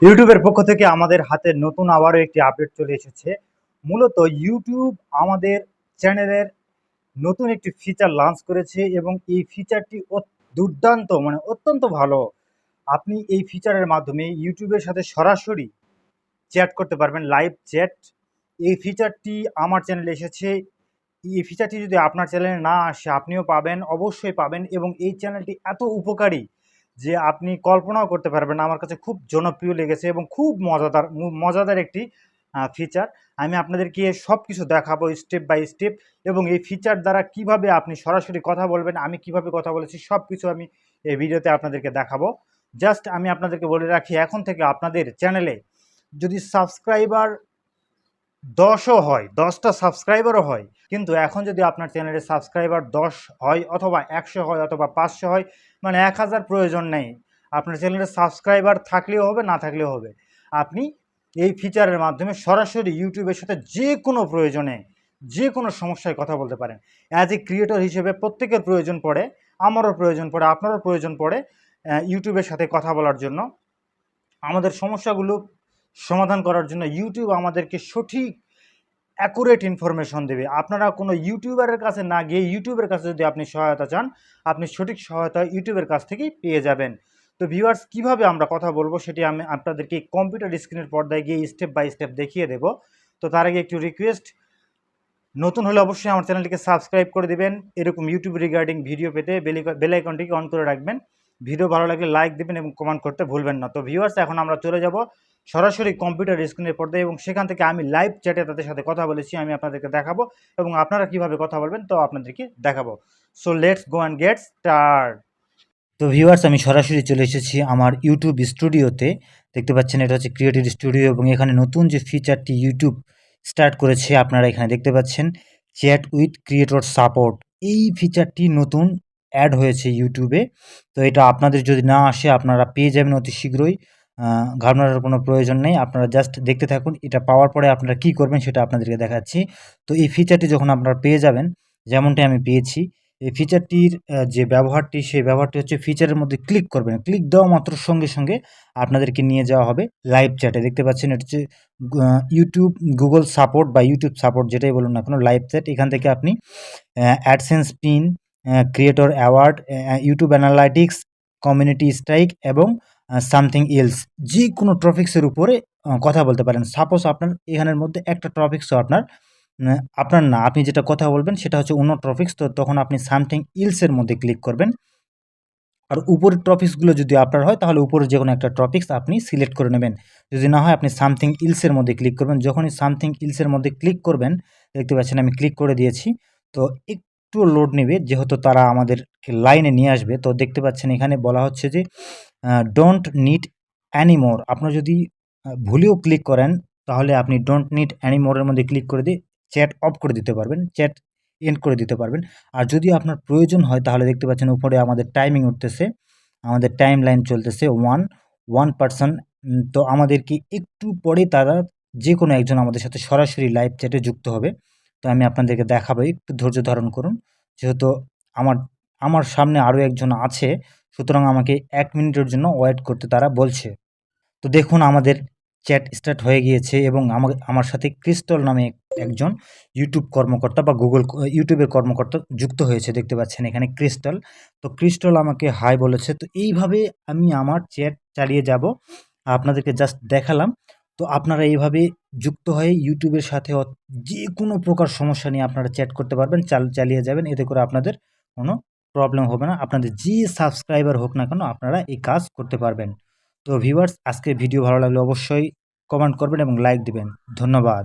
ইউটিউবের পক্ষ থেকে আমাদের হাতে নতুন আবারও একটি আপডেট চলে এসেছে। মূলত ইউটিউব আমাদের চ্যানেলের নতুন একটি ফিচার লঞ্চ করেছে এবং এই ফিচারটি দুর্দান্ত মানে অত্যন্ত ভালো। আপনি এই ফিচারের মাধ্যমে ইউটিউবের সাথে সরাসরি চ্যাট করতে পারবেন, লাইভ চ্যাট। এই ফিচারটি আমার চ্যানেলে এসেছে। এই ফিচারটি যদি আপনার চ্যানেলে না আসে আপনিও পাবেন, অবশ্যই পাবেন। এবং এই চ্যানেলটি এত উপকারী যে আপনি কল্পনাও করতে পারবেন না। আমার কাছে খুব জনপ্রিয় লেগেছে এবং খুব মজাদার একটি ফিচার। আমি আপনাদেরকে সব কিছু দেখাবো স্টেপ বাই স্টেপ, এবং এই ফিচার দ্বারা কিভাবে আপনি সরাসরি কথা বলবেন, আমি কিভাবে কথা বলেছি সব কিছু আমি এই ভিডিওতে আপনাদেরকে দেখাবো। জাস্ট আমি আপনাদেরকে বলে রাখি, এখন থেকে আপনাদের চ্যানেলে যদি সাবস্ক্রাইবার 10ও হয়, 10টা সাবস্ক্রাইবারও হয়, কিন্তু এখন যদি আপনার চ্যানেলে সাবস্ক্রাইবার 10 হয় অথবা 100 হয় অথবা 500 হয়, মানে 1000 প্রয়োজন নেই। আপনার চ্যানেলে সাবস্ক্রাইবার থাকলেও হবে, না থাকলেও হবে। আপনি এই ফিচারের মাধ্যমে সরাসরি ইউটিউবের সাথে যে কোনো প্রয়োজনে, যে কোনো সমস্যায় কথা বলতে পারেন। অ্যাজ এ ক্রিয়েটর হিসেবে প্রত্যেকের প্রয়োজন পড়ে, আমারও প্রয়োজন পড়ে, আপনারও প্রয়োজন পড়ে ইউটিউবের সাথে কথা বলার জন্য। আমাদের সমস্যাগুলো সমাধান করার জন্য ইউটিউব আমাদেরকে সঠিক অ্যাকুরেট ইনফরমেশন দেবে। আপনারা কোনো ইউটিউবারের কাছে না গিয়ে ইউটিউবের কাছে যদি আপনি সহায়তা চান, আপনি সঠিক সহায়তা ইউটিউবের কাছ থেকেই পেয়ে যাবেন। তো ভিউয়ার্স, কীভাবে আমরা কথা বলবো সেটি আমি আপনাদেরকে কম্পিউটার স্ক্রিনের পর্দায় গিয়ে স্টেপ বাই স্টেপ দেখিয়ে দেব। তো তার আগে একটু রিকোয়েস্ট, নতুন হলে অবশ্যই আমার চ্যানেলটিকে সাবস্ক্রাইব করে দেবেন। এরকম ইউটিউব রিগার্ডিং ভিডিও পেতে বেল আইকনটিকে অন করে রাখবেন। ভিডিও ভালো লাগলে লাইক দেবেন এবং কমেন্ট করতে ভুলবেন না। তো ভিউয়ার্স, এখন আমরা চলে যাব সরাসরি কম্পিউটার স্ক্রিনের পর্দায়, এবং সেখান থেকে আমি লাইভ চ্যাটে তাদের সাথে কথা বলেছি আমি আপনাদেরকে দেখাবো, এবং আপনারা কিভাবে কথা বলবেন তো আপনাদেরকে দেখাবো। So let's go and get start. তো ভিউয়ার্স, আমি সরাসরি চলে এসেছি আমার ইউটিউব স্টুডিওতে। দেখতে পাচ্ছেন এটা হচ্ছে ক্রিয়েটিভ স্টুডিও, এবং এখানে নতুন যে ফিচারটি ইউটিউব স্টার্ট করেছে আপনারা এখানে দেখতে পাচ্ছেন, চ্যাট উইথ ক্রিয়েটর সাপোর্ট। এই ফিচারটি নতুন অ্যাড হয়েছে ইউটিউবে। তো এটা আপনাদের যদি না আসে আপনারা পেয়ে যাবেন অতি শীঘ্রই। ঘাবড়ানোর কোনো প্রয়োজন নেই, আপনারা জাস্ট দেখতে থাকুন। এটা পাওয়ার পরে আপনারা কী করবেন সেটা আপনাদেরকে দেখাচ্ছি। তো এই ফিচারটি যখন আপনারা পেয়ে যাবেন, যেমনটি আমি পেয়েছি, এই ফিচারটির যে ব্যবহারটি, সেই ব্যবহারটি হচ্ছে ফিচারের মধ্যে ক্লিক করবেন। ক্লিক দেওয়া মাত্র সঙ্গে সঙ্গে আপনাদেরকে নিয়ে যাওয়া হবে লাইভ চ্যাটে। দেখতে পাচ্ছেন এটা হচ্ছে ইউটিউব গুগল সাপোর্ট বা ইউটিউব সাপোর্ট যেটাই বলুন না কেন, লাইভ চ্যাট। এখান থেকে আপনি AdSense pin, creator award, YouTube analytics, community strike এবং সামথিং এলস, যে কোনো টপিক্সের উপরে কথা বলতে পারেন। সাপোজ আপনার এখানের মধ্যে একটা টপিক্সও আপনার না, আপনি যেটা কথা বলবেন সেটা হচ্ছে অন্য টপিক্স, তো তখন আপনি সামথিং ইলসের মধ্যে ক্লিক করবেন। আর উপরের টপিক্সগুলো যদি আপনার হয় তাহলে উপরে যে কোনো একটা টপিক্স আপনি সিলেক্ট করে নেবেন। যদি না হয় আপনি সামথিং ইলসের মধ্যে ক্লিক করবেন। যখনই সামথিং ইলসের মধ্যে ক্লিক করবেন, দেখতে পাচ্ছেন আমি ক্লিক করে দিয়েছি। তো একটু লোড নেবে, যেহেতু তারা আমাদেরকে লাইনে নিয়ে আসবে। তো দেখতে পাচ্ছেন এখানে বলা হচ্ছে যে ডোন্ট নিড অ্যানিমোর। আপনারা যদি ভুলেও ক্লিক করেন তাহলে আপনি ডোন্ট নিড অ্যানিমোরের মধ্যে ক্লিক করে দিয়ে চ্যাট অফ করে দিতে পারবেন, চ্যাট এন্ড করে দিতে পারবেন। আর যদি আপনার প্রয়োজন হয় তাহলে দেখতে পাচ্ছেন উপরে আমাদের টাইমিং উঠতেছে, আমাদের টাইম লাইন চলতেছে ওয়ান পার্সন। তো আমাদেরকে একটু পরে তারা যে কোনো একজন আমাদের সাথে সরাসরি লাইভ চ্যাটে যুক্ত হবে। তো আমি আপনাদেরকে দেখাবো, একটু ধৈর্য ধারণ করুন। যেহেতু আমার আমার সামনে আরও একজন আছে, সুতরাং আমাকে 1 মিনিটের জন্য ওয়েট করতে তারা বলছে। তো দেখুন আমাদের চ্যাট স্টার্ট হয়ে গিয়েছে, এবং আমার সাথে ক্রিস্টল নামে একজন ইউটিউব কর্মকর্তা বা ইউটিউবের কর্মকর্তা যুক্ত হয়েছে। দেখতে পাচ্ছেন এখানে ক্রিস্টল। তো ক্রিস্টল আমাকে হাই বলেছে। তো এইভাবে আমি আমার চ্যাট চালিয়ে যাব, আপনাদেরকে জাস্ট দেখালাম। তো আপনারা এইভাবে যুক্ত হয়ে ইউটিউবের সাথে যে কোনো প্রকার সমস্যা নিয়ে আপনারা চ্যাট করতে পারবেন, চালিয়ে যাবেন। এতে করে আপনাদের কোনো প্রবলেম হবে না। আপনাদের যে সাবস্ক্রাইবার হোক না কেন আপনারা এই কাজ করতে পারবেন। তো ভিউয়ার্স, আজকের ভিডিও ভালো লাগলে অবশ্যই কমেন্ট করবেন এবং লাইক দিবেন। ধন্যবাদ।